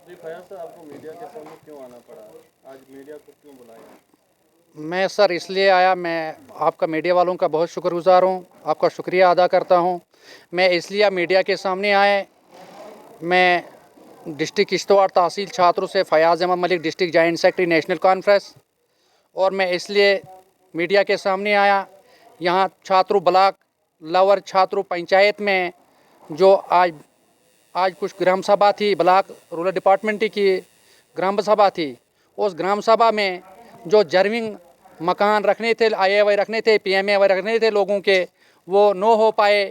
जी फयाज साहब, आपको मीडिया के सामने क्यों आना पड़ा? आज मीडिया को क्यों बुलाया? मैं सर इसलिए आया, मैं आपका मीडिया वालों का बहुत शुक्रगुजार हूँ, आपका शुक्रिया अदा करता हूँ। मैं इसलिए मीडिया के सामने आए, मैं डिस्ट्रिक्ट किश्तवाड़ तहसील छात्रों से Fayaz Ahmad Malik, district joint secretary National Conference, और मैं इसलिए मीडिया के सामने आया। यहाँ छात्रों ब्लॉक लवर छात्रों पंचायत में जो आज कुछ ग्राम सभा थी, ब्लॉक रूरल डिपार्टमेंट की ग्राम सभा थी। उस ग्राम सभा में जो जर्विंग मकान रखने थे, IAY रखने थे, PMAY रखने थे लोगों के, वो न हो पाए।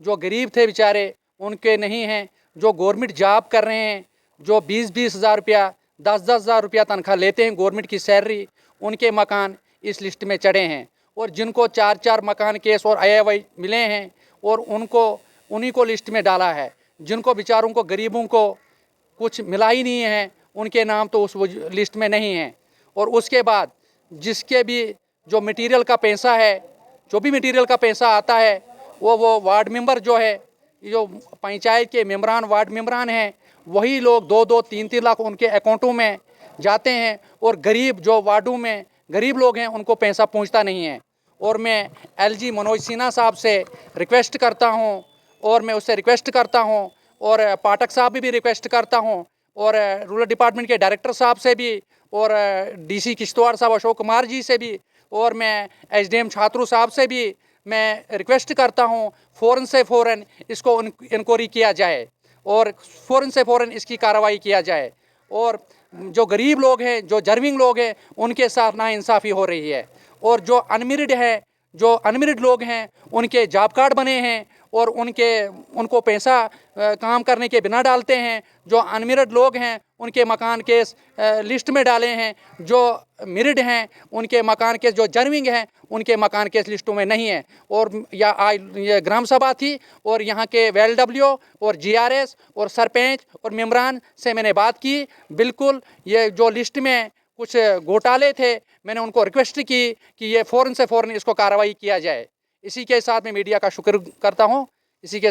जो गरीब थे बेचारे, उनके नहीं हैं। जो गवर्नमेंट जॉब कर रहे हैं, जो 20-20 हज़ार रुपया, 10-10 हज़ार रुपया तनख्वाह लेते हैं गवर्नमेंट की सैलरी, उनके मकान इस लिस्ट में चढ़े हैं। और जिनको 4-4 मकान केस और IAY मिले हैं, और उन्हीं को लिस्ट में डाला है। जिनको बेचारों को, गरीबों को कुछ मिला ही नहीं है, उनके नाम तो उस लिस्ट में नहीं है। और उसके बाद जिसके भी जो मटेरियल का पैसा है, जो भी मटेरियल का पैसा आता है, वो वार्ड मेंबर जो है, जो पंचायत के मेम्बरान, वार्ड मेम्बरान हैं, वही लोग 2-2, 3-3 लाख उनके अकाउंटों में जाते हैं। और गरीब जो वार्डों में गरीब लोग हैं, उनको पैसा पहुंचता नहीं है। और मैं LG मनोज सिन्हा साहब से रिक्वेस्ट करता हूं, और मैं उससे रिक्वेस्ट करता हूं, और पाठक साहब भी रिक्वेस्ट करता हूं, और रूरल डिपार्टमेंट के डायरेक्टर साहब से भी, और DC किश्तवाड़ साहब अशोक कुमार जी से भी, और मैं SDM छात्रों साहब से भी मैं रिक्वेस्ट करता हूं, फ़ौरन से फ़ौरन इसको इंक्वायरी किया जाए, और फ़ौरन से फ़ौरन इसकी कार्रवाई किया जाए। और जो गरीब लोग हैं, जो जर्विंग लोग हैं, उनके साथ नाइंसाफ़ी हो रही है। और जो अनमेरिड लोग हैं, उनके जॉब कार्ड बने हैं, और उनको पैसा काम करने के बिना डालते हैं। जो अनमेरिड लोग हैं, उनके मकान केस लिस्ट में डाले हैं। जो मेरिड हैं, उनके मकान केस, जो जर्विंग हैं, उनके मकान केस लिस्टों में नहीं है। और ये ग्राम सभा थी, और यहाँ के VLW और GRS और सरपंच और मेम्बरान से मैंने बात की। बिल्कुल ये जो लिस्ट में कुछ घोटाले थे, मैंने उनको रिक्वेस्ट की कि ये फ़ौरन से फ़ौरन इसको कार्रवाई किया जाए। इसी के साथ मैं मीडिया का शुक्र करता हूँ। इसी के